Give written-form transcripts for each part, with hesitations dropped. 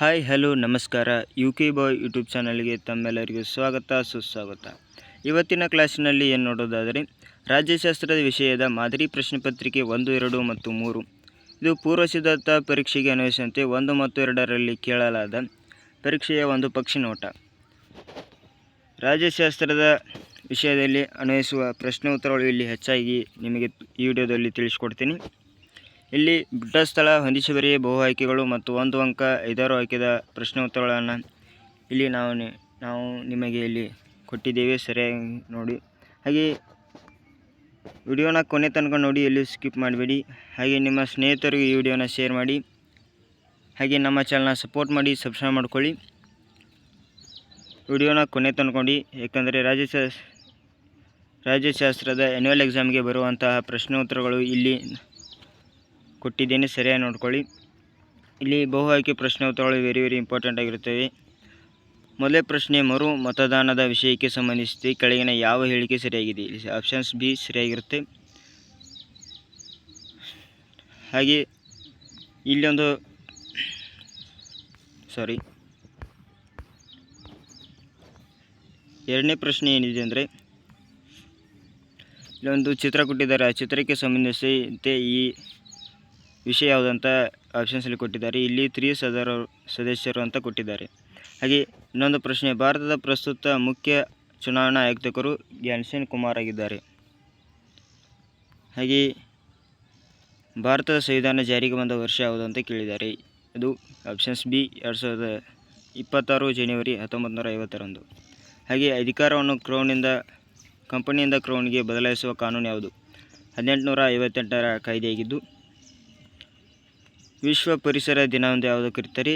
Hi hello ನಮಸ್ಕಾರ. UK ಬಾಯ್ YouTube ಚಾನಲ್ಗೆ ತಮ್ಮೆಲ್ಲರಿಗೂ ಸ್ವಾಗತ ಸುಸ್ವಾಗತ. ಇವತ್ತಿನ ಕ್ಲಾಸಿನಲ್ಲಿ ಏನು ನೋಡೋದಾದರೆ ರಾಜ್ಯಶಾಸ್ತ್ರದ ವಿಷಯದ ಮಾದರಿ ಪ್ರಶ್ನೆ ಪತ್ರಿಕೆ 1, 2 ಮತ್ತು 3 ಇದು ಪೂರ್ವಸಿದ್ಧತಾ ಪರೀಕ್ಷೆಗೆ ಅನ್ವಯಿಸಿದಂತೆ 1 ಮತ್ತು 2ರಲ್ಲಿ ಕೇಳಲಾದ ಪರೀಕ್ಷೆಯ ಒಂದು ಪಕ್ಷಿ ನೋಟ. ರಾಜ್ಯಶಾಸ್ತ್ರದ ವಿಷಯದಲ್ಲಿ ಅನ್ವಯಿಸುವ ಪ್ರಶ್ನೆ ಉತ್ತರಗಳು ಇಲ್ಲಿ ಹೆಚ್ಚಾಗಿ ನಿಮಗೆ ಈ ವಿಡಿಯೋದಲ್ಲಿ ತಿಳಿಸ್ಕೊಡ್ತೀನಿ. ಇಲ್ಲಿ ಬಿಟ್ಟ ಸ್ಥಳ, ಹೊಂದಿಸಿ ಬರೆಯ, ಬಹು ಆಯ್ಕೆಗಳು ಮತ್ತು 1 ಅಂಕ 5 ಆಯ್ಕೆದ ಪ್ರಶ್ನೆ ಉತ್ತರಗಳನ್ನು ಇಲ್ಲಿ ನಾವು ನಿಮಗೆ ಇಲ್ಲಿ ಕೊಟ್ಟಿದ್ದೇವೆ. ಸರಿಯಾಗಿ ನೋಡಿ. ಹಾಗೆ ವಿಡಿಯೋನ ಕೊನೆ ತನಕ ನೋಡಿ, ಎಲ್ಲಿ ಸ್ಕಿಪ್ ಮಾಡಬೇಡಿ. ಹಾಗೆ ನಿಮ್ಮ ಸ್ನೇಹಿತರಿಗೆ ಈ ವಿಡಿಯೋನ ಶೇರ್ ಮಾಡಿ. ಹಾಗೆ ನಮ್ಮ ಚಾನಲ್ನ ಸಪೋರ್ಟ್ ಮಾಡಿ, ಸಬ್ಸ್ಕ್ರೈಬ್ ಮಾಡ್ಕೊಳ್ಳಿ. ವಿಡಿಯೋನ ಕೊನೆ ತನಕ ನೋಡಿ, ಏಕೆಂದರೆ ರಾಜ್ಯಶಾಸ್ತ್ರದ ಆ್ಯನ್ಯುವಲ್ ಎಕ್ಸಾಮ್ಗೆ ಬರುವಂತಹ ಪ್ರಶ್ನೆ ಉತ್ತರಗಳು ಇಲ್ಲಿ ಕೊಟ್ಟಿದ್ದೇನೆ. ಸರಿಯಾಗಿ ನೋಡ್ಕೊಳ್ಳಿ. ಇಲ್ಲಿ ಬಹು ಆಯ್ಕೆ ಪ್ರಶ್ನೆ ಉತ್ತರಗಳು ವೆರಿ ಇಂಪಾರ್ಟೆಂಟ್ ಆಗಿರುತ್ತವೆ. ಮೊದಲೇ ಪ್ರಶ್ನೆ, ಮರು ಮತದಾನದ ವಿಷಯಕ್ಕೆ ಸಂಬಂಧಿಸಿ ಕೆಳಗಿನ ಯಾವ ಹೇಳಿಕೆ ಸರಿಯಾಗಿದೆ? ಆಪ್ಷನ್ಸ್ ಬಿ ಸರಿಯಾಗಿರುತ್ತೆ. ಹಾಗೆ ಇಲ್ಲೊಂದು ಎರಡನೇ ಪ್ರಶ್ನೆ ಏನಿದೆ ಅಂದರೆ, ಇಲ್ಲೊಂದು ಚಿತ್ರ ಕೊಟ್ಟಿದ್ದಾರೆ. ಆ ಚಿತ್ರಕ್ಕೆ ಸಂಬಂಧಿಸಿದಂತೆ ಈ ವಿಷಯ ಯಾವುದಂತ ಆಪ್ಷನ್ಸಲ್ಲಿ ಕೊಟ್ಟಿದ್ದಾರೆ. ಇಲ್ಲಿ 3 ಸದಸ್ಯರು ಅಂತ ಕೊಟ್ಟಿದ್ದಾರೆ. ಹಾಗೆ ಇನ್ನೊಂದು ಪ್ರಶ್ನೆ, ಭಾರತದ ಪ್ರಸ್ತುತ ಮುಖ್ಯ ಚುನಾವಣಾ ಆಯುಕ್ತರು ಜ್ಞಾನೇಶ್ ಕುಮಾರ್ ಆಗಿದ್ದಾರೆ. ಹಾಗೆ ಭಾರತದ ಸಂವಿಧಾನ ಜಾರಿಗೆ ಬಂದ ವರ್ಷ ಯಾವುದು ಅಂತ ಕೇಳಿದ್ದಾರೆ. ಅದು ಆಪ್ಷನ್ಸ್ ಬಿ 2026 ಜನವರಿ 1950ರಂದು. ಹಾಗೆ ಅಧಿಕಾರವನ್ನು ಕಂಪನಿಯಿಂದ ಕ್ರೌನ್ಗೆ ಬದಲಾಯಿಸುವ ಕಾನೂನು ಯಾವುದು? 1858ರ ಕಾಯ್ದೆಯಾಗಿದ್ದು. ವಿಶ್ವ ಪರಿಸರ ದಿನವೆಂದು ಯಾವುದು ಕರೀತಾರೆ?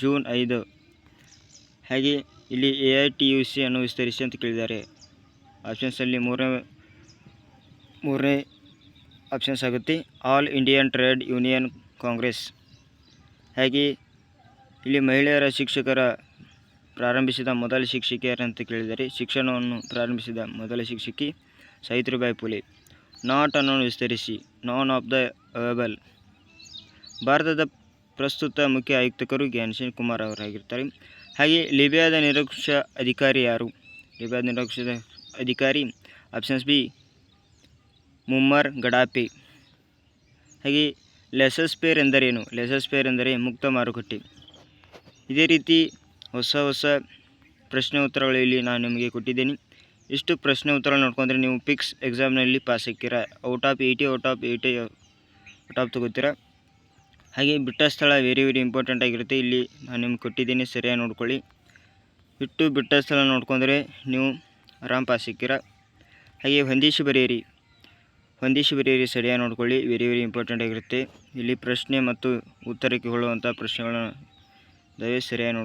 ಜೂನ್ 5. ಹಾಗೆ ಇಲ್ಲಿ AITUC ಅನ್ನು ವಿಸ್ತರಿಸಿ ಅಂತ ಕೇಳಿದ್ದಾರೆ. ಆಪ್ಷನ್ಸಲ್ಲಿ ಮೂರನೇ ಆಪ್ಷನ್ಸ್ ಆಗುತ್ತೆ, all Indian trade union Congress. ಹಾಗೆ ಇಲ್ಲಿ ಮಹಿಳೆಯರ ಶಿಕ್ಷಕರ ಪ್ರಾರಂಭಿಸಿದ ಮೊದಲ ಶಿಕ್ಷಕಿಯರು ಅಂತ ಕೇಳಿದ್ದಾರೆ. ಶಿಕ್ಷಣವನ್ನು ಪ್ರಾರಂಭಿಸಿದ ಮೊದಲ ಶಿಕ್ಷಕಿ ಸಾವಿತ್ರಿಬಾಯಿ ಫುಲೆ. ನಾಟ್ ಅನ್ನು ವಿಸ್ತರಿಸಿ, ನಾನ್ ಆಫ್ ದ ಅವೇಬಲ್. ಭಾರತದ ಪ್ರಸ್ತುತ ಮುಖ್ಯ ಆಯುಕ್ತರು ಜ್ಞಾನೇಶ್ ಕುಮಾರ್ ಅವರಾಗಿರ್ತಾರೆ. ಹಾಗೆ ಲಿಬಿಯಾದ ನಿರಕ್ಷ ಅಧಿಕಾರಿ ಯಾರು? ಲಿಬಿಯಾದ ನಿರಕ್ಷ ಅಧಿಕಾರಿ ಆಪ್ಷನ್ಸ್ ಬಿ ಮುಮ್ಮರ್ ಗಡಾಫಿ. ಹಾಗೆ ಲೆಸಸ್-ಫೇರ್ ಎಂದರೇನು? ಲೆಸಸ್-ಫೇರ್ ಎಂದರೆ ಮುಕ್ತ ಮಾರುಕಟ್ಟೆ. ಇದೇ ರೀತಿ ಹೊಸ ಪ್ರಶ್ನೆ ಉತ್ತರಗಳು ಇಲ್ಲಿ ನಾನು ನಿಮಗೆ ಕೊಟ್ಟಿದ್ದೀನಿ. ಇಷ್ಟು ಪ್ರಶ್ನೆ ಉತ್ತರ ನೋಡ್ಕೊಂಡ್ರೆ ನೀವು ಪಿಕ್ಸ್ ಎಕ್ಸಾಮ್ನಲ್ಲಿ ಪಾಸ್ ಆಗ್ತೀರಾ. Out of 80 ತಗೋತೀರಾ. ಹಾಗೆ ಬಿಟ್ಟ ಸ್ಥಳ ವೆರಿ ಇಂಪಾರ್ಟೆಂಟ್ ಆಗಿರುತ್ತೆ. ಇಲ್ಲಿ ನಾನು ನಿಮ್ಗೆ ಕೊಟ್ಟಿದ್ದೀನಿ, ಸರಿಯಾಗಿ ನೋಡ್ಕೊಳ್ಳಿ. ಬಿಟ್ಟ ಸ್ಥಳ ನೋಡ್ಕೊಂಡ್ರೆ ನೀವು ಆರಾಮ್ ಪಾಸ್ ಸಿಕ್ಕಿರ. ಹಾಗೆ ಹೊಂದಿಸಿ ಬರೆಯಿರಿ ಸರಿಯಾಗಿ ನೋಡ್ಕೊಳ್ಳಿ. ವೆರಿ ಇಂಪಾರ್ಟೆಂಟ್ ಆಗಿರುತ್ತೆ. ಇಲ್ಲಿ ಪ್ರಶ್ನೆ ಮತ್ತು ಉತ್ತರಕ್ಕೆ ಹೊಳುವಂಥ ಪ್ರಶ್ನೆಗಳನ್ನ ದಯವಿಟ್ಟು ಸರಿಯಾಗಿ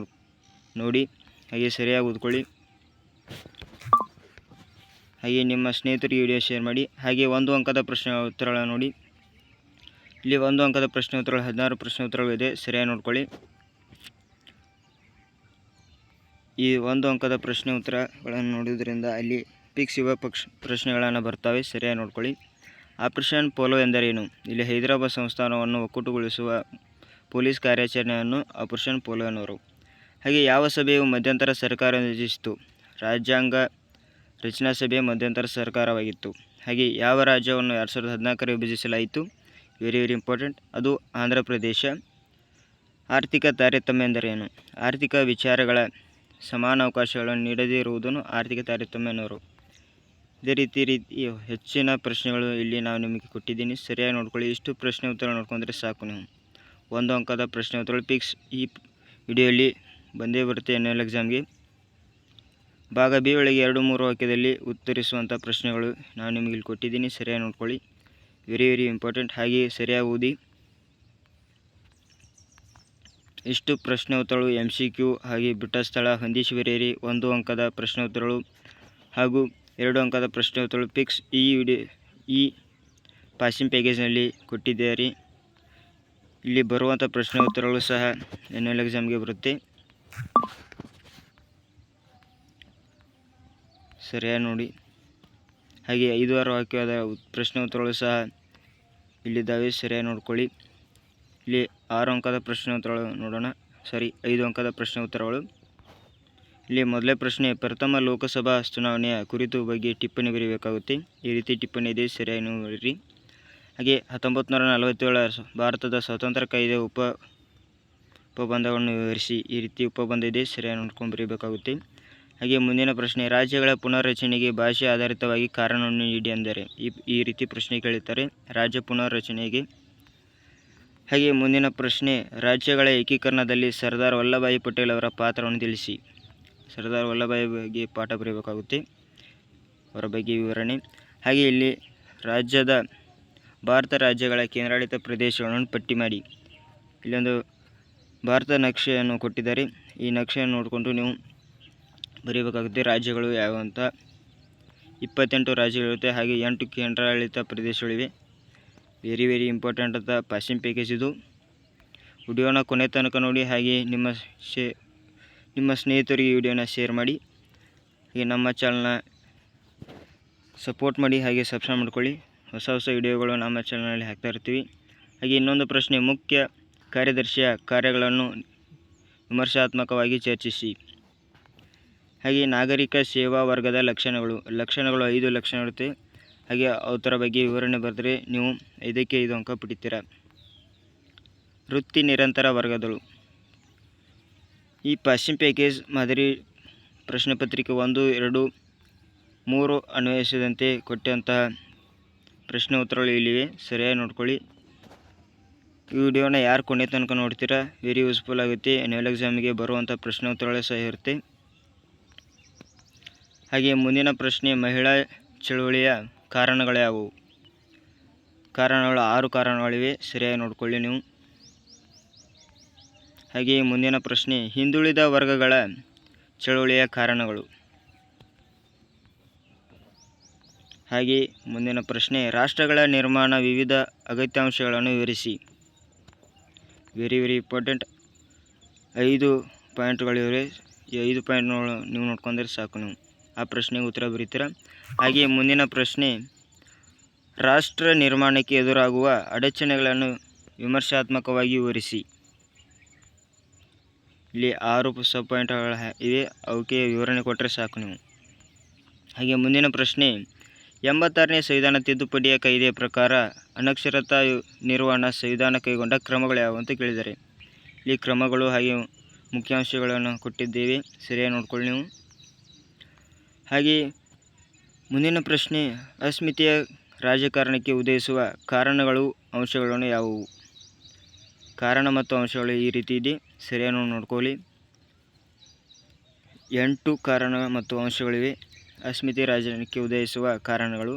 ನೋಡಿ. ಹಾಗೆ ಸರಿಯಾಗಿ ಓದ್ಕೊಳ್ಳಿ. ಹಾಗೆ ನಿಮ್ಮ ಸ್ನೇಹಿತರಿಗೆ ವಿಡಿಯೋ ಶೇರ್ ಮಾಡಿ. ಹಾಗೆ 1 ಅಂಕದ ಪ್ರಶ್ನೆ ಉತ್ತರಗಳನ್ನು ನೋಡಿ. ಇಲ್ಲಿ 1 ಅಂಕದ ಪ್ರಶ್ನೆ ಉತ್ತರಗಳು 16 ಪ್ರಶ್ನೆ ಉತ್ತರಗಳು ಇದೆ. ಸರಿಯಾಗಿ ನೋಡ್ಕೊಳ್ಳಿ. ಈ 1 ಅಂಕದ ಪ್ರಶ್ನೆ ಉತ್ತರಗಳನ್ನು ನೋಡೋದ್ರಿಂದ ಅಲ್ಲಿ ಪಿಕ್ಸ್ ಯುವ ಪ್ರಶ್ನೆಗಳನ್ನು ಬರ್ತವೆ. ಸರಿಯಾಗಿ ನೋಡ್ಕೊಳ್ಳಿ. ಆಪರೇಷನ್ ಪೋಲೋ ಎಂದರೇನು? ಇಲ್ಲಿ ಹೈದರಾಬಾದ್ ಸಂಸ್ಥಾನವನ್ನು ಒಕ್ಕೂಟಗೊಳಿಸುವ ಪೊಲೀಸ್ ಕಾರ್ಯಾಚರಣೆಯನ್ನು ಆಪರೇಷನ್ ಪೋಲೋ ಎನ್ನುವರು. ಹಾಗೆ ಯಾವ ಸಭೆಯು ಮಧ್ಯಂತರ ಸರ್ಕಾರ ರಚಿಸಿತು? ರಾಜ್ಯಾಂಗ ರಚನಾ ಸಭೆ ಮಧ್ಯಂತರ ಸರ್ಕಾರವಾಗಿತ್ತು. ಹಾಗೆ ಯಾವ ರಾಜ್ಯವನ್ನು 2014 ವಿಭಜಿಸಲಾಯಿತು? ವೆರಿ ಇಂಪಾರ್ಟೆಂಟ್, ಅದು ಆಂಧ್ರ ಪ್ರದೇಶ. ಆರ್ಥಿಕ ತಾರತಮ್ಯ ಎಂದರೇನು? ಆರ್ಥಿಕ ವಿಚಾರಗಳ ಸಮಾನ ಅವಕಾಶಗಳನ್ನು ನೀಡದೇ ಇರುವುದನ್ನು ಆರ್ಥಿಕ ತಾರತಮ್ಯ ಎನ್ನುವರು. ಇದೇ ರೀತಿ ಹೆಚ್ಚಿನ ಪ್ರಶ್ನೆಗಳು ಇಲ್ಲಿ ನಾನು ನಿಮಗೆ ಕೊಟ್ಟಿದ್ದೀನಿ. ಸರಿಯಾಗಿ ನೋಡ್ಕೊಳ್ಳಿ. ಇಷ್ಟು ಪ್ರಶ್ನೆ ಉತ್ತರ ನೋಡ್ಕೊಂಡ್ರೆ ಸಾಕು. ನೀವು 1 ಅಂಕದ ಪ್ರಶ್ನೆ ಉತ್ತರ ಪಿಕ್ಸ್ ಈ ವಿಡಿಯೋಲಿ ಬಂದೇ ಬರುತ್ತೆ. ಆ್ಯನ್ಯುವಲ್ ಎಕ್ಸಾಮ್ಗೆ ಭಾಗ ಬಿ ಒಳಗೆ 2-3 ವಾಕ್ಯದಲ್ಲಿ ಉತ್ತರಿಸುವಂಥ ಪ್ರಶ್ನೆಗಳು ನಾನು ನಿಮಗೆ ಇಲ್ಲಿ ಕೊಟ್ಟಿದ್ದೀನಿ. ಸರಿಯಾಗಿ ನೋಡ್ಕೊಳ್ಳಿ. Very important. ಹಾಗೆ ಸರಿಯಾಗಿ ಓದಿ. ಇಷ್ಟು ಪ್ರಶ್ನೆ ಉತ್ತರಗಳು MCQ. ಹಾಗೆ ಬಿಟ್ಟ ಸ್ಥಳ, ಹೊಂದಿಸಿ ಬರೆಯಿರಿ, 1 ಅಂಕದ ಪ್ರಶ್ನೆ ಉತ್ತರಗಳು ಹಾಗೂ 2 ಅಂಕದ ಪ್ರಶ್ನೆ ಉತ್ತರಗಳು ಪಿಕ್ಸ್ ಈ ಪಾಸಿಂಗ್ ಪ್ಯಾಕೇಜ್ನಲ್ಲಿ ಕೊಟ್ಟಿದ್ದಾರೆ. ಇಲ್ಲಿ ಬರುವಂಥ ಪ್ರಶ್ನೆ ಉತ್ತರಗಳು ಸಹ ಆ್ಯನ್ಯುವಲ್ ಎಕ್ಸಾಮ್ಗೆ ಬರುತ್ತೆ. ಸರಿಯಾಗಿ ನೋಡಿ. ಹಾಗೆ 5-6 ವಾಕ್ಯದ ಪ್ರಶ್ನೆ ಉತ್ತರಗಳು ಸಹ ಇಲ್ಲಿದ್ದಾವೆ. ಸರಿಯಾಗಿ ನೋಡ್ಕೊಳ್ಳಿ. ಇಲ್ಲಿ 6 ಅಂಕದ ಪ್ರಶ್ನೆ ಉತ್ತರಗಳು ನೋಡೋಣ. 5 ಅಂಕದ ಪ್ರಶ್ನೆ ಉತ್ತರಗಳು. ಇಲ್ಲಿ ಮೊದಲೇ ಪ್ರಶ್ನೆ, ಪ್ರಥಮ ಲೋಕಸಭಾ ಚುನಾವಣೆಯ ಕುರಿತು ಬಗ್ಗೆ ಟಿಪ್ಪಣಿ ಬರೆಯಬೇಕಾಗುತ್ತೆ. ಈ ರೀತಿ ಟಿಪ್ಪಣಿ ಇದೆ, ಸರಿಯಾಗಿ ನೀವು ಬರೀರಿ. ಹಾಗೆ 1947 ಭಾರತದ ಸ್ವಾತಂತ್ರ್ಯ ಕಾಯ್ದೆ ಉಪಬಂಧಗಳನ್ನು ವಿವರಿಸಿ. ಈ ರೀತಿ ಉಪಬಂಧ ಇದೆ, ಸರಿಯಾಗಿ ನೋಡ್ಕೊಂಡು ಬರೀಬೇಕಾಗುತ್ತೆ. ಹಾಗೆ ಮುಂದಿನ ಪ್ರಶ್ನೆ, ರಾಜ್ಯಗಳ ಪುನರ್ರಚನೆಗೆ ಭಾಷೆ ಆಧಾರಿತವಾಗಿ ಕಾರಣವನ್ನು ನೀಡಿ ಅಂದರೆ. ಈ ರೀತಿ ಪ್ರಶ್ನೆ ಕೇಳುತ್ತಾರೆ ರಾಜ್ಯ ಪುನರ್ರಚನೆಗೆ. ಹಾಗೆ ಮುಂದಿನ ಪ್ರಶ್ನೆ, ರಾಜ್ಯಗಳ ಏಕೀಕರಣದಲ್ಲಿ ಸರ್ದಾರ್ ವಲ್ಲಭಭಾಯಿ ಪಟೇಲ್ ಅವರ ಪಾತ್ರವನ್ನು ತಿಳಿಸಿ. ಸರ್ದಾರ್ ವಲ್ಲಭಭಾಯಿ ಬಗ್ಗೆ ಪಾಠ ಬರೆಯಬೇಕಾಗುತ್ತೆ, ಅವರ ಬಗ್ಗೆ ವಿವರಣೆ. ಹಾಗೆ ಇಲ್ಲಿ ಭಾರತ ರಾಜ್ಯಗಳ ಕೇಂದ್ರಾಡಳಿತ ಪ್ರದೇಶಗಳನ್ನು ಪಟ್ಟಿ ಮಾಡಿ. ಇಲ್ಲೊಂದು ಭಾರತ ನಕ್ಷೆಯನ್ನು ಕೊಟ್ಟಿದ್ದಾರೆ, ಈ ನಕ್ಷೆಯನ್ನು ನೋಡಿಕೊಂಡು ನೀವು ಬರೀಬೇಕಾಗುತ್ತೆ. ರಾಜ್ಯಗಳು ಯಾವ ಅಂತ 28 ರಾಜ್ಯಗಳಿರುತ್ತೆ, ಹಾಗೆ 8 ಕೇಂದ್ರಾಡಳಿತ ಪ್ರದೇಶಗಳಿವೆ. ವೆರಿ ಇಂಪಾರ್ಟೆಂಟ್ ಅಂತ ಪಾಸಿಂಗ್ ಪ್ಯಾಕೇಜ್ ಇದು. ವಿಡಿಯೋನ ಕೊನೆ ತನಕ ನೋಡಿ. ಹಾಗೆ ನಿಮ್ಮ ಸ್ನೇಹಿತರಿಗೆ ವಿಡಿಯೋನ ಶೇರ್ ಮಾಡಿ. ಹಾಗೆ ನಮ್ಮ ಚಾನಲ್ನ ಸಪೋರ್ಟ್ ಮಾಡಿ, ಹಾಗೆ ಸಬ್ಸ್ಕ್ರೈಬ್ ಮಾಡ್ಕೊಳ್ಳಿ. ಹೊಸ ವಿಡಿಯೋಗಳು ನಮ್ಮ ಚಾನಲ್ನಲ್ಲಿ ಹಾಕ್ತಾ ಇರ್ತೀವಿ. ಹಾಗೆ ಇನ್ನೊಂದು ಪ್ರಶ್ನೆ, ಮುಖ್ಯ ಕಾರ್ಯದರ್ಶಿಯ ಕಾರ್ಯಗಳನ್ನು ವಿಮರ್ಶಾತ್ಮಕವಾಗಿ ಚರ್ಚಿಸಿ. ಹಾಗೆ ನಾಗರಿಕ ಸೇವಾ ವರ್ಗದ ಲಕ್ಷಣಗಳು 5 ಲಕ್ಷಣಗಳಿರುತ್ತೆ. ಹಾಗೆ ಅವರ ಬಗ್ಗೆ ವಿವರಣೆ ಬರೆದರೆ ನೀವು 5ಕ್ಕೆ 5 ಅಂಕ ಪಡಿತೀರಾ. ವೃತ್ತಿ ನಿರಂತರ ವರ್ಗಗಳು. ಈ ಪಾಸಿಂಗ್ ಪ್ಯಾಕೇಜ್ ಮಾದರಿ ಪ್ರಶ್ನೆ ಪತ್ರಿಕೆ 1, 2, 3 ಅನ್ವಯಿಸಿದಂತೆ ಕೊಟ್ಟಂತಹ ಪ್ರಶ್ನೆ ಉತ್ತರಗಳು ಇಲ್ಲಿವೆ, ಸರಿಯಾಗಿ ನೋಡ್ಕೊಳ್ಳಿ. ಈ ವಿಡಿಯೋನ ಯಾರು ಕೊನೆ ತನಕ ನೋಡ್ತೀರಾ ವೆರಿ ಯೂಸ್ಫುಲ್ ಆಗುತ್ತೆ. ಆನ್ಯುವಲ್ ಎಕ್ಸಾಮಿಗೆ ಬರುವಂಥ ಪ್ರಶ್ನೆ ಉತ್ತರಗಳು ಸಹ ಇರುತ್ತೆ. ಹಾಗೆ ಮುಂದಿನ ಪ್ರಶ್ನೆ, ಮಹಿಳಾ ಚಳುವಳಿಯ ಕಾರಣಗಳು ಯಾವುವು. ಕಾರಣಗಳು 6 ಕಾರಣಗಳಿವೆ, ಸರಿಯಾಗಿ ನೋಡ್ಕೊಳ್ಳಿ ನೀವು. ಹಾಗೆ ಮುಂದಿನ ಪ್ರಶ್ನೆ, ಹಿಂದುಳಿದ ವರ್ಗಗಳ ಚಳುವಳಿಯ ಕಾರಣಗಳು. ಹಾಗೆ ಮುಂದಿನ ಪ್ರಶ್ನೆ, ರಾಷ್ಟ್ರಗಳ ನಿರ್ಮಾಣ ವಿವಿಧ ಅಗತ್ಯಾಂಶಗಳನ್ನು ವಿವರಿಸಿ. Very important. 5 ಪಾಯಿಂಟ್ಗಳಿವೆ, ಈ 5 ಪಾಯಿಂಟ್ಗಳು ನೀವು ನೋಡ್ಕೊಂಡ್ರೆ ಸಾಕು, ನೀವು ಆ ಪ್ರಶ್ನೆಗೆ ಉತ್ತರ ಬರೀತೀರ. ಹಾಗೆ ಮುಂದಿನ ಪ್ರಶ್ನೆ, ರಾಷ್ಟ್ರ ನಿರ್ಮಾಣಕ್ಕೆ ಎದುರಾಗುವ ಅಡಚಣೆಗಳನ್ನು ವಿಮರ್ಶಾತ್ಮಕವಾಗಿ ವಿವರಿಸಿ. ಇಲ್ಲಿ 6 ಸಬ್ ಪಾಯಿಂಟ್ಗಳು ಇವೆ, ಅವಕ್ಕೆ ವಿವರಣೆ ಕೊಟ್ಟರೆ ಸಾಕು ನೀವು. ಹಾಗೆ ಮುಂದಿನ ಪ್ರಶ್ನೆ, 86ನೇ ಸಂವಿಧಾನ ತಿದ್ದುಪಡಿಯ ಕಾಯ್ದೆಯ ಪ್ರಕಾರ ಅನಕ್ಷರತಾ ನಿರ್ವಹಣಾ ಸಂವಿಧಾನ ಕೈಗೊಂಡ ಕ್ರಮಗಳು ಯಾವುವು ಅಂತ ಕೇಳಿದ್ದಾರೆ. ಇಲ್ಲಿ ಕ್ರಮಗಳು ಹಾಗೆ ಮುಖ್ಯಾಂಶಗಳನ್ನು ಕೊಟ್ಟಿದ್ದೇವೆ, ಸರಿಯಾಗಿ ನೋಡ್ಕೊಳ್ಳಿ ನೀವು. ಹಾಗೆ ಮುಂದಿನ ಪ್ರಶ್ನೆ, ಅಸ್ಮಿತೆಯ ರಾಜಕಾರಣಕ್ಕೆ ಉದಯಿಸುವ ಕಾರಣಗಳು ಅಂಶಗಳನ್ನು ಯಾವುವು. ಕಾರಣ ಮತ್ತು ಅಂಶಗಳು ಈ ರೀತಿ ಇದೆ, ಸರಿಯಾಗಿ ನೋಡ್ಕೊಳ್ಳಿ. 8 ಕಾರಣ ಮತ್ತು ಅಂಶಗಳಿವೆ, ಅಸ್ಮಿತೆ ರಾಜಕಾರಣಕ್ಕೆ ಉದಯಿಸುವ ಕಾರಣಗಳು.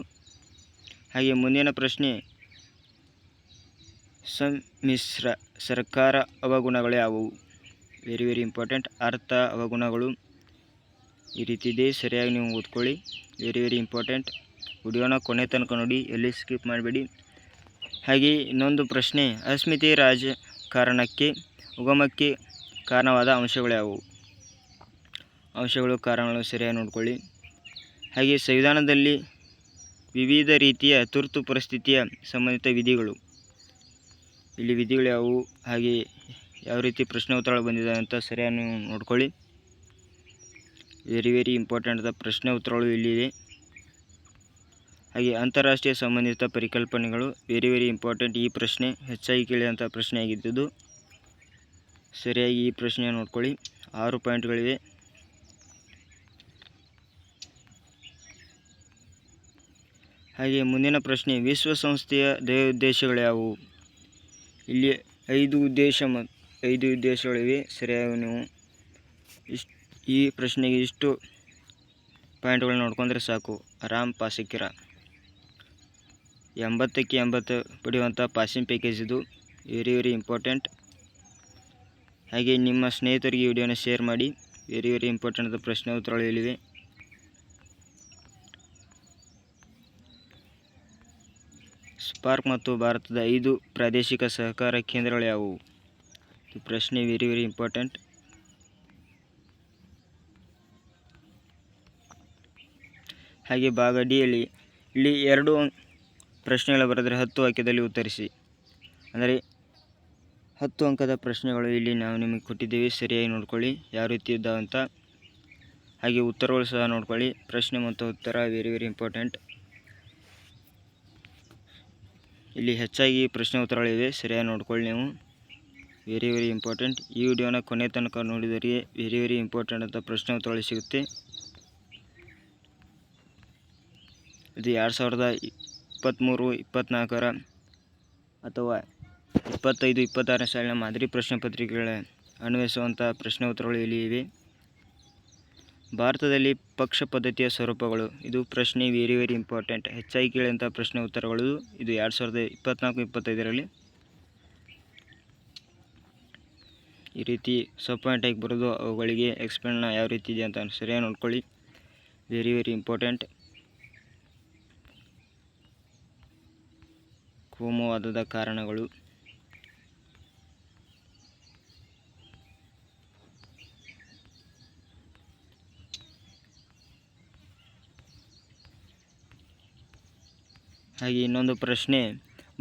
ಹಾಗೆ ಮುಂದಿನ ಪ್ರಶ್ನೆ, ಸಮ್ಮಿಶ್ರ ಸರ್ಕಾರ ಅವಗುಣಗಳು ಯಾವುವು. Very important. ಅರ್ಥ ಅವಗುಣಗಳು ಈ ರೀತಿ ಇದೆ, ಸರಿಯಾಗಿ ನೀವು ಓದ್ಕೊಳ್ಳಿ. Very important. ವಿಡಿಯೋನ ಕೊನೆ ತನಕ ನೋಡಿ, ಎಲ್ಲಿ ಸ್ಕಿಪ್ ಮಾಡಬೇಡಿ. ಹಾಗೆ ಇನ್ನೊಂದು ಪ್ರಶ್ನೆ, ಅಸ್ಮಿತೆ ರಾಜಕಾರಣಕ್ಕೆ ಉಗಮಕ್ಕೆ ಕಾರಣವಾದ ಅಂಶಗಳು ಯಾವುವು. ಅಂಶಗಳು ಕಾರಣಗಳು ಸರಿಯಾಗಿ ನೋಡ್ಕೊಳ್ಳಿ. ಹಾಗೆ ಸಂವಿಧಾನದಲ್ಲಿ ವಿವಿಧ ರೀತಿಯ ತುರ್ತು ಪರಿಸ್ಥಿತಿಯ ಸಂಬಂಧಿತ ವಿಧಿಗಳು. ಇಲ್ಲಿ ವಿಧಿಗಳು ಯಾವುವು, ಹಾಗೆ ಯಾವ ರೀತಿ ಪ್ರಶ್ನೆ ಉತ್ತರಗಳು ಬಂದಿದೆ ಅಂತ ಸರಿಯಾಗಿ ನೀವು ನೋಡ್ಕೊಳ್ಳಿ. ವೆರಿ ಇಂಪಾರ್ಟೆಂಟ್ ಪ್ರಶ್ನೆ ಉತ್ತರಗಳು ಇಲ್ಲಿವೆ. ಹಾಗೆ ಅಂತಾರಾಷ್ಟ್ರೀಯ ಸಂಬಂಧಿತ ಪರಿಕಲ್ಪನೆಗಳು ವೆರಿ ಇಂಪಾರ್ಟೆಂಟ್. ಈ ಪ್ರಶ್ನೆ ಹೆಚ್ಚಾಗಿ ಕೇಳಿದಂಥ ಪ್ರಶ್ನೆ ಆಗಿದ್ದು, ಸರಿಯಾಗಿ ಈ ಪ್ರಶ್ನೆ ನೋಡ್ಕೊಳ್ಳಿ. 6 ಪಾಯಿಂಟ್ಗಳಿವೆ. ಹಾಗೆ ಮುಂದಿನ ಪ್ರಶ್ನೆ, ವಿಶ್ವಸಂಸ್ಥೆಯ ಧ್ಯೇಯೋದ್ದೇಶಗಳು ಯಾವುವು. ಇಲ್ಲಿ 5 ಉದ್ದೇಶಗಳಿವೆ, ಸರಿಯಾಗಿ ನೀವು ಈ ಪ್ರಶ್ನೆಗೆ ಇಷ್ಟು ಪಾಯಿಂಟ್ಗಳು ನೋಡ್ಕೊಂಡ್ರೆ ಸಾಕು, ಆರಾಮ್ ಪಾಸಿಕ್ಕಿರ. 80ಕ್ಕೆ 80 ಪಡೆಯುವಂಥ ಪಾಸಿಂಗ್ ಪ್ಯಾಕೇಜ್ ಇದು, ವೆರಿ ಇಂಪಾರ್ಟೆಂಟ್. ಹಾಗೆ ನಿಮ್ಮ ಸ್ನೇಹಿತರಿಗೆ ವಿಡಿಯೋನ ಶೇರ್ ಮಾಡಿ. ವೆರಿ ಇಂಪಾರ್ಟೆಂಟ್ ಪ್ರಶ್ನೆ ಉತ್ತರಗಳು ಇಲ್ಲಿವೆ. ಸ್ಪಾರ್ಕ್ ಮತ್ತು ಭಾರತದ 5 ಪ್ರಾದೇಶಿಕ ಸಹಕಾರ ಕೇಂದ್ರಗಳು ಯಾವುವು. ಈ ಪ್ರಶ್ನೆ ವೆರಿ ಇಂಪಾರ್ಟೆಂಟ್. ಹಾಗೆ ಭಾಗ ಡಿಯಲ್ಲಿ ಇಲ್ಲಿ 2 ಪ್ರಶ್ನೆಗಳು ಬರೆದರೆ 10 ವಾಕ್ಯದಲ್ಲಿ ಉತ್ತರಿಸಿ. ಅಂದರೆ 10 ಅಂಕದ ಪ್ರಶ್ನೆಗಳು ಇಲ್ಲಿ ನಾವು ನಿಮಗೆ ಕೊಟ್ಟಿದ್ದೇವೆ, ಸರಿಯಾಗಿ ನೋಡ್ಕೊಳ್ಳಿ ಯಾವ ರೀತಿ ಇದ್ದಾವಂತ. ಹಾಗೆ ಉತ್ತರಗಳು ಸಹ ನೋಡ್ಕೊಳ್ಳಿ. ಪ್ರಶ್ನೆ ಮತ್ತು ಉತ್ತರ ವೆರಿ ಇಂಪಾರ್ಟೆಂಟ್. ಇಲ್ಲಿ ಹೆಚ್ಚಾಗಿ ಪ್ರಶ್ನೆ ಉತ್ತರಗಳಿವೆ, ಸರಿಯಾಗಿ ನೋಡ್ಕೊಳ್ಳಿ ನೀವು. Very important. ಈ ವಿಡಿಯೋನ ಕೊನೆ ತನಕ ನೋಡಿದರೆ ವೆರಿ ಇಂಪಾರ್ಟೆಂಟ್ ಅಂತ ಪ್ರಶ್ನೆ ಉತ್ತರಗಳು ಸಿಗುತ್ತೆ. ಇದು 2023-24 ಅಥವಾ 25-26 ಸಾಲಿನ ಮಾದರಿ ಪ್ರಶ್ನೆ ಪತ್ರಿಕೆಗಳ ಅನ್ವಯಿಸುವಂಥ ಪ್ರಶ್ನೆ ಉತ್ತರಗಳು ಇಲ್ಲಿ ಇವೆ. ಭಾರತದಲ್ಲಿ ಪಕ್ಷ ಪದ್ಧತಿಯ ಸ್ವರೂಪಗಳು, ಇದು ಪ್ರಶ್ನೆ ವೆರಿ ಇಂಪಾರ್ಟೆಂಟ್. ಹೆಚ್ಚಾಗಿ ಕೇಳಿದಂಥ ಪ್ರಶ್ನೆ ಉತ್ತರಗಳು ಇದು 2024-25ರಲ್ಲಿ ಈ ರೀತಿ ಸಬ್ ಪಾಯಿಂಟ್ ಆಗಿ ಬರೋದು. ಅವುಗಳಿಗೆ ಎಕ್ಸ್ಪ್ಲೇನ್ ಯಾವ ರೀತಿ ಇದೆ ಅಂತ ಸರಿಯಾಗಿ ನೋಡ್ಕೊಳ್ಳಿ. Very important. ಕೋಮುವಾದದ ಕಾರಣಗಳು, ಹಾಗೆ ಇನ್ನೊಂದು ಪ್ರಶ್ನೆ,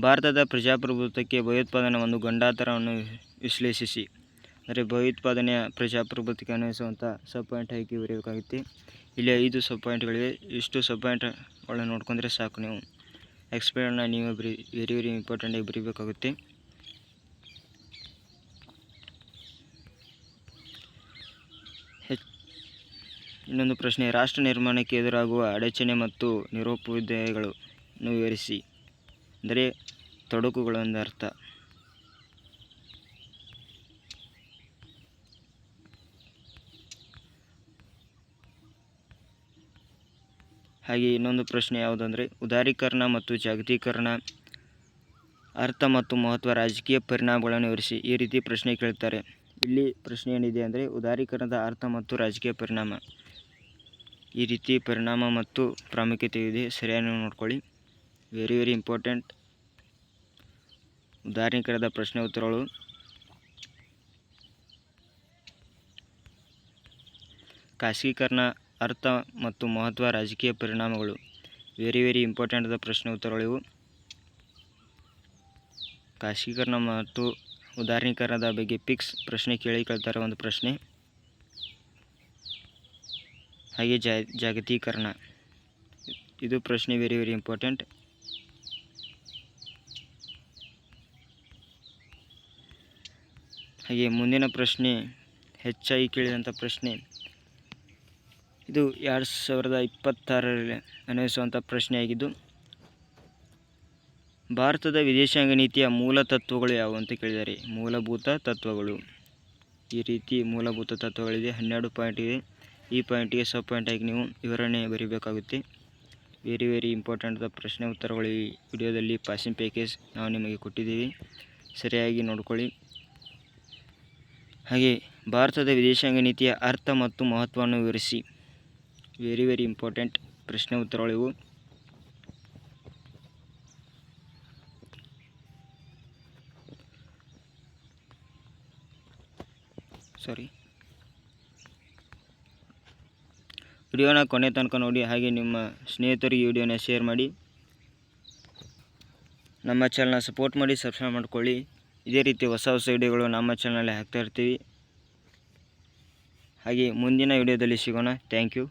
ಭಾರತದ ಪ್ರಜಾಪ್ರಭುತ್ವಕ್ಕೆ ಭಯೋತ್ಪಾದನೆ ಒಂದು ಗಂಡಾಂತರವನ್ನು ವಿಶ್ಲೇಷಿಸಿ. ಅಂದರೆ ಭಯೋತ್ಪಾದನೆಯ ಪ್ರಜಾಪ್ರಭುತ್ವಕ್ಕೆ ಅನ್ವಯಿಸುವಂಥ ಸಬ್ ಪಾಯಿಂಟ್ ಆಗಿ ಬರೆಯಬೇಕಾಗುತ್ತೆ. ಇಲ್ಲಿ 5 ಸಬ್ ಪಾಯಿಂಟ್ಗಳಿವೆ. ಇಷ್ಟು ಸಬ್ ಪಾಯಿಂಟ್ಗಳನ್ನ ನೋಡ್ಕೊಂಡ್ರೆ ಸಾಕು. ನೀವು ಎಕ್ಸ್ಪ್ಲೇನ್ನ ನೀವು ವೆರಿ ಇಂಪಾರ್ಟೆಂಟಾಗಿ ಬರೀಬೇಕಾಗುತ್ತೆ. ಇನ್ನೊಂದು ಪ್ರಶ್ನೆ, ರಾಷ್ಟ್ರ ನಿರ್ಮಾಣಕ್ಕೆ ಎದುರಾಗುವ ಅಡಚಣೆ ಮತ್ತು ನಿರುಪಯೋಗಗಳನ್ನು ವಿವರಿಸಿ. ಅಂದರೆ ತೊಡಕುಗಳು ಎಂದರ್ಥ. ಹಾಗೆ ಇನ್ನೊಂದು ಪ್ರಶ್ನೆ ಯಾವುದಂದರೆ, ಉದಾರೀಕರಣ ಮತ್ತು ಜಾಗತೀಕರಣ ಅರ್ಥ ಮತ್ತು ಮಹತ್ವ, ರಾಜಕೀಯ ಪರಿಣಾಮಗಳನ್ನು ವಿವರಿಸಿ. ಈ ರೀತಿ ಪ್ರಶ್ನೆ ಕೇಳ್ತಾರೆ. ಇಲ್ಲಿ ಪ್ರಶ್ನೆ ಏನಿದೆ ಅಂದರೆ, ಉದಾರೀಕರಣದ ಅರ್ಥ ಮತ್ತು ರಾಜಕೀಯ ಪರಿಣಾಮ, ಈ ರೀತಿ ಪರಿಣಾಮ ಮತ್ತು ಪ್ರಾಮುಖ್ಯತೆ ಇದೆ, ಸರಿಯಾಗಿ ನೋಡ್ಕೊಳ್ಳಿ. Very important. ಉದಾರೀಕರಣದ ಪ್ರಶ್ನೆ ಉತ್ತರಗಳು. ಖಾಸಗೀಕರಣ ಅರ್ಥ ಮತ್ತು ಮಹತ್ವ, ರಾಜಕೀಯ ಪರಿಣಾಮಗಳು, ವೆರಿ ಇಂಪಾರ್ಟೆಂಟ್ ಪ್ರಶ್ನೆ ಉತ್ತರಗಳಿವು. ಖಾಸಗೀಕರಣ ಮತ್ತು ಉದಾರೀಕರಣದ ಬಗ್ಗೆ ಫಿಕ್ಸ್ ಪ್ರಶ್ನೆ ಕೇಳ್ತಾರೆ ಒಂದು ಪ್ರಶ್ನೆ. ಹಾಗೆ ಜಾಗತೀಕರಣ, ಇದು ಪ್ರಶ್ನೆ ವೆರಿ ಇಂಪಾರ್ಟೆಂಟ್. ಹಾಗೆ ಮುಂದಿನ ಪ್ರಶ್ನೆ ಹೆಚ್ಚಾಗಿ ಕೇಳಿದಂಥ ಪ್ರಶ್ನೆ, ಇದು 2026ರಲ್ಲಿ ಅನ್ವಯಿಸುವಂಥ ಪ್ರಶ್ನೆಯಾಗಿದ್ದು, ಭಾರತದ ವಿದೇಶಾಂಗ ನೀತಿಯ ಮೂಲ ತತ್ವಗಳು ಯಾವುವು ಅಂತ ಕೇಳಿದ್ದಾರೆ. ಮೂಲಭೂತ ತತ್ವಗಳು, ಈ ರೀತಿ ಮೂಲಭೂತ ತತ್ವಗಳಿದೆ. 12 ಪಾಯಿಂಟ್ ಇದೆ. ಈ ಪಾಯಿಂಟಿಗೆ ಸಬ್ ಪಾಯಿಂಟ್ ಆಗಿ ನೀವು ವಿವರಣೆ ಬರೀಬೇಕಾಗುತ್ತೆ. ವೆರಿ ಇಂಪಾರ್ಟೆಂಟ್ ಪ್ರಶ್ನೆ ಉತ್ತರಗಳು ಈ ವಿಡಿಯೋದಲ್ಲಿ ಪಾಸಿಂಗ್ ಪ್ಯಾಕೇಜ್ ನಾವು ನಿಮಗೆ ಕೊಟ್ಟಿದ್ದೀವಿ, ಸರಿಯಾಗಿ ನೋಡ್ಕೊಳ್ಳಿ. ಹಾಗೆ ಭಾರತದ ವಿದೇಶಾಂಗ ನೀತಿಯ ಅರ್ಥ ಮತ್ತು ಮಹತ್ವವನ್ನು ವಿವರಿಸಿ. ವೆರಿ ಇಂಪಾರ್ಟೆಂಟ್ ಪ್ರಶ್ನೆ ಉತ್ತರಗಳಿವು. ವಿಡಿಯೋನ ಕೊನೆ ತನಕ ನೋಡಿ. ಹಾಗೆ ನಿಮ್ಮ ಸ್ನೇಹಿತರಿಗೆ ವಿಡಿಯೋನ ಶೇರ್ ಮಾಡಿ. ನಮ್ಮ ಚಾನಲ್ನ ಸಪೋರ್ಟ್ ಮಾಡಿ, ಸಬ್ಸ್ಕ್ರೈಬ್ ಮಾಡ್ಕೊಳ್ಳಿ. ಇದೇ ರೀತಿ ಹೊಸ ವಿಡಿಯೋಗಳು ನಮ್ಮ ಚಾನಲಲ್ಲಿ ಹಾಕ್ತಾ ಇರ್ತೀವಿ. ಹಾಗೆ ಮುಂದಿನ ವಿಡಿಯೋದಲ್ಲಿ ಸಿಗೋಣ. Thank you.